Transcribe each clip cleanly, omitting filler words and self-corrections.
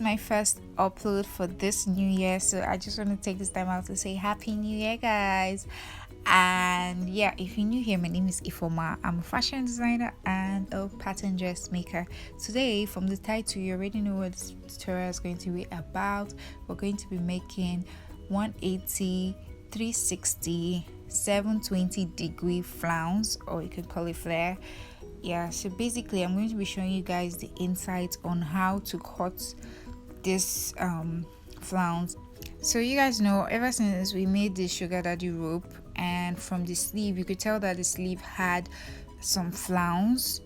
my first upload for this new year, so I just want to take this time out to say happy new year, guys. And yeah, if you're new here, my name is Ifoma. I'm a fashion designer and a pattern dressmaker. Today, from the title, you already know what this tutorial is going to be about. We're going to be making 180, 360, 720 degree flounce, or you could call it flare. Yeah, so basically I'm going to be showing you guys the insights on how to cut this flounce. So you guys know, ever since we made the sugar daddy rope, and from the sleeve you could tell that the sleeve had some flounce,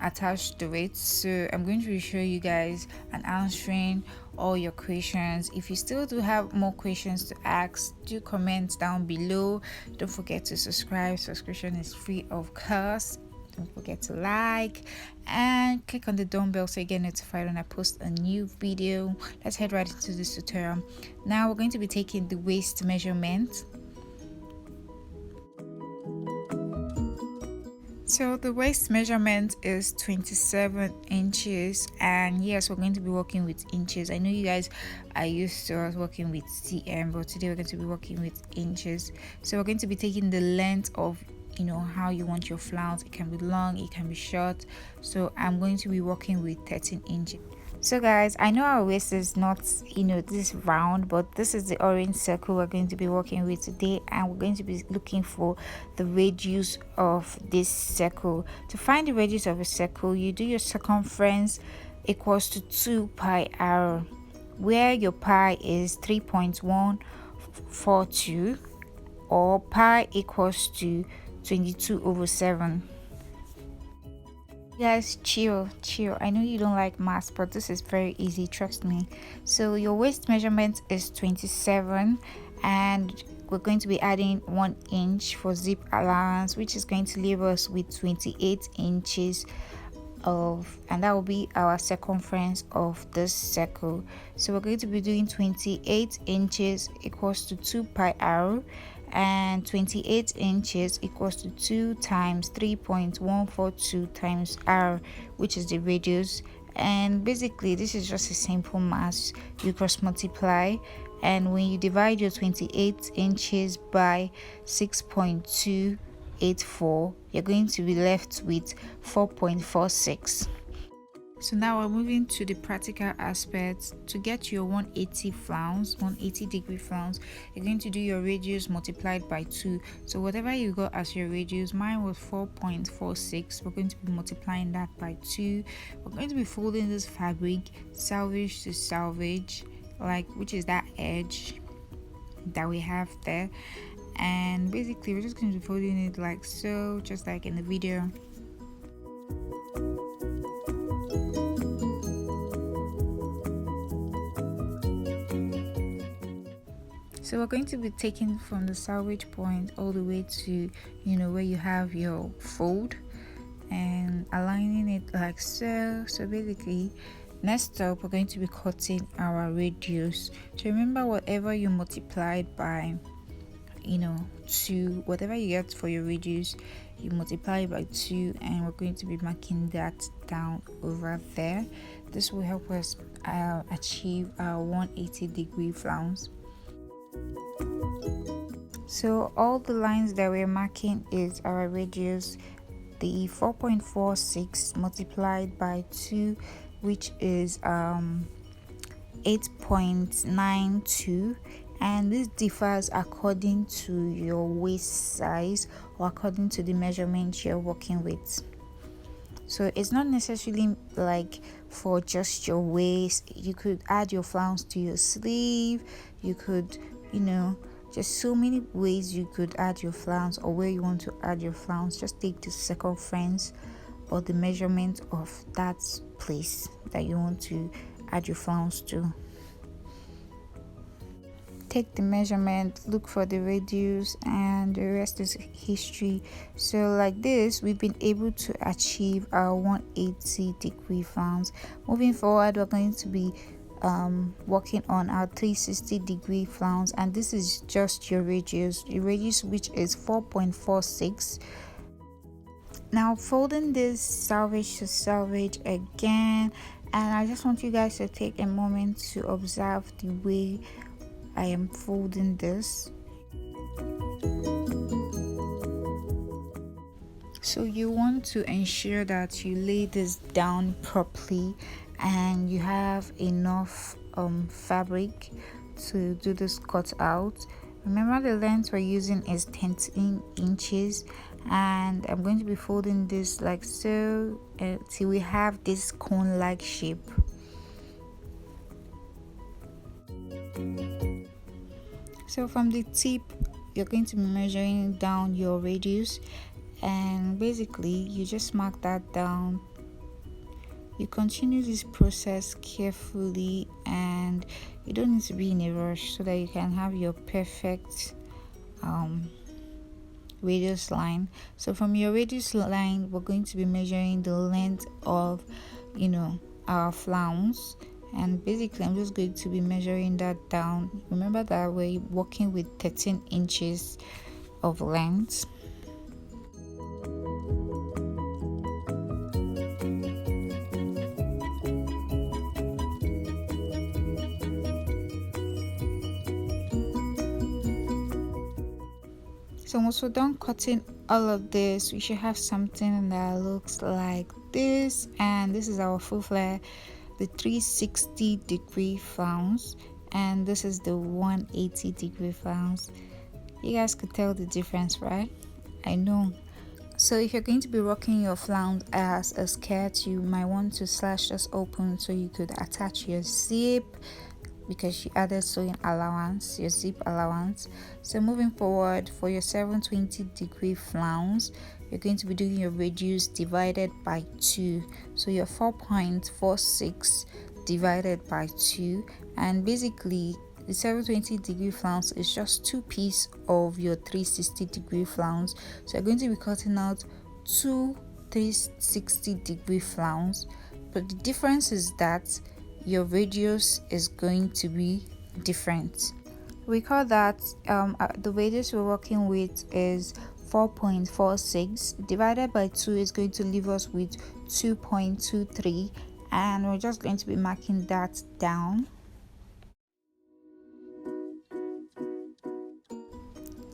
attached to it. So I'm going to be showing you guys and answering all your questions. If you still do have more questions to ask, do comment down below. Don't forget to subscribe. Subscription is free, of course. Don't forget to like and click on the dumbbell so you get notified when I post a new video. Let's head right into this tutorial. Now we're going to be taking the waist measurement. So the waist measurement is 27 inches, and yes, we're going to be working with inches. I know you guys are used to us working with cm, but today we're going to be working with inches. So we're going to be taking the length of how you want your flounce. It can be long, it can be short. So I'm going to be working with 13 inches. So guys, I know our waist is not this round, but this is the orange circle we're going to be working with today, and we're going to be looking for the radius of this circle. To find the radius of a circle, you do your circumference equals to 2 pi r, where your pi is 3.142 or pi equals to 22/7. Guys, chill. I know you don't like math, but this is very easy, trust me. So your waist measurement is 27, and we're going to be adding 1 inch for zip allowance, which is going to leave us with 28 inches and that will be our circumference of this circle. So we're going to be doing 28 inches equals to 2 pi r, and 28 inches equals to 2 times 3.142 times r, which is the radius. And basically this is just a simple math. You cross multiply, and when you divide your 28 inches by 6.284, you're going to be left with 4.46. So now we're moving to the practical aspects. To get your 180 degree flounce, you're going to do your radius multiplied by 2. So whatever you got as your radius, mine was 4.46. We're going to be multiplying that by 2. We're going to be folding this fabric selvage to selvage, which is that edge that we have there. And basically we're just going to be folding it like so, just like in the video. So we're going to be taking from the selvage point all the way to where you have your fold, and aligning it like so. So basically, next up we're going to be cutting our radius. So remember, whatever you multiplied by 2, whatever you get for your radius, you multiply by 2, and we're going to be marking that down over there. This will help us achieve our 180 degree flounce. So all the lines that we're marking is our radius, the 4.46 multiplied by 2, which is 8.92, and this differs according to your waist size or according to the measurement you're working with. So it's not necessarily like for just your waist. You could add your flounce to your sleeve. You could just so many ways you could add your flounce, or where you want to add your flounce. Just take the circumference or the measurement of that place that you want to add your flounce to. Take the measurement, look for the radius, and the rest is history. So like this, we've been able to achieve our 180 degree flounce. Moving forward, we're going to be working on our 360 degree flounce, and this is just your radius, which is 4.46. Now folding this selvage to selvage again, And I just want you guys to take a moment to observe the way I am folding this. So you want to ensure that you lay this down properly and you have enough fabric to do this cut out. Remember, the length we're using is 10 inches, and I'm going to be folding this like so till we have this cone-like shape. So from the tip, you're going to be measuring down your radius, and basically you just mark that down. You continue this process carefully, and you don't need to be in a rush so that you can have your perfect radius line. So from your radius line, we're going to be measuring the length of our flounce, and basically I'm just going to be measuring that down. Remember that we're working with 13 inches of length. So once we're done cutting all of this, we should have something that looks like this, and this is our full flare, the 360-degree flounce, and this is the 180-degree flounce. You guys could tell the difference, right? I know. So if you're going to be rocking your flounce as a skirt, you might want to slash this open so you could attach your zip, because you added sewing allowance, your zip allowance. So moving forward, for your 720-degree flounce, you're going to be doing your radius divided by 2. So your 4.46 divided by 2, and basically the 720-degree flounce is just 2 pieces of your 360-degree flounce. So you're going to be cutting out 2 360-degree flounce, but the difference is that your radius is going to be different. Recall that the radius we're working with is 4.46 divided by 2 is going to leave us with 2.23, and we're just going to be marking that down.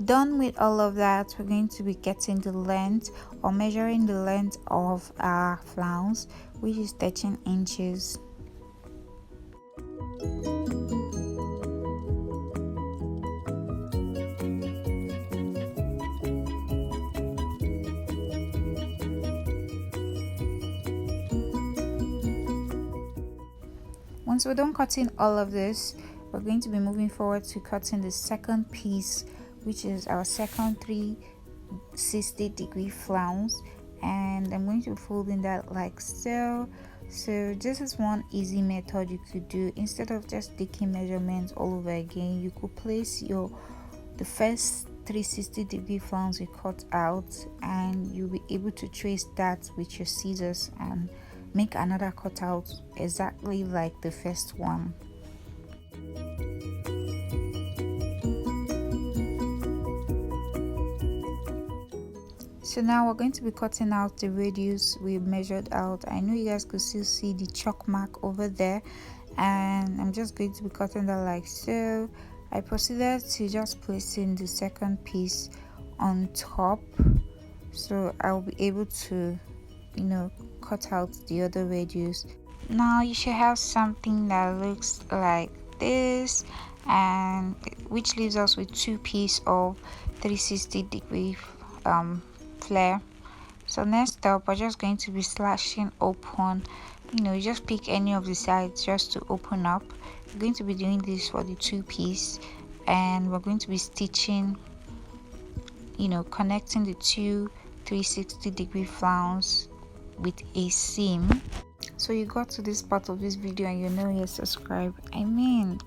Done with all of that, we're going to be getting the length or measuring the length of our flounce, which is 13 inches. Once we're done cutting all of this, we're going to be moving forward to cutting the second piece, which is our second 360-degree flounce, and I'm going to be folding that like so. So this is one easy method you could do. Instead of just taking measurements all over again, you could place the first 360-degree flounce you cut out, and you'll be able to trace that with your scissors and make another cutout exactly like the first one. So now we're going to be cutting out the radius we measured out. I know you guys could still see the chalk mark over there, and I'm just going to be cutting that like so. I proceeded to just placing the second piece on top, so I'll be able to cut out the other radius. Now you should have something that looks like this, and which leaves us with 2 pieces of 360-degree flare. So next up, we're just going to be slashing open. You just pick any of the sides just to open up. We're going to be doing this for the 2 piece, and we're going to be stitching, connecting the 2 360-degree flounce with a seam. So you got to this part of this video and you're subscribed.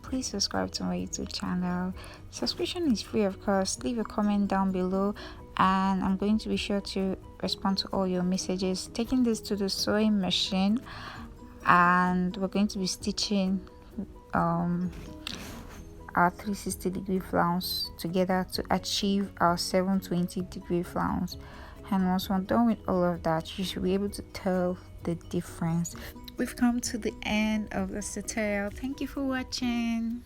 Please subscribe to my YouTube channel. Subscription is free, of course. Leave a comment down below, and I'm going to be sure to respond to all your messages. Taking this to the sewing machine, and we're going to be stitching our 360-degree flounce together to achieve our 720-degree flounce. And once we're done with all of that, you should be able to tell the difference. we've come to the end of this tutorial. Thank you for watching.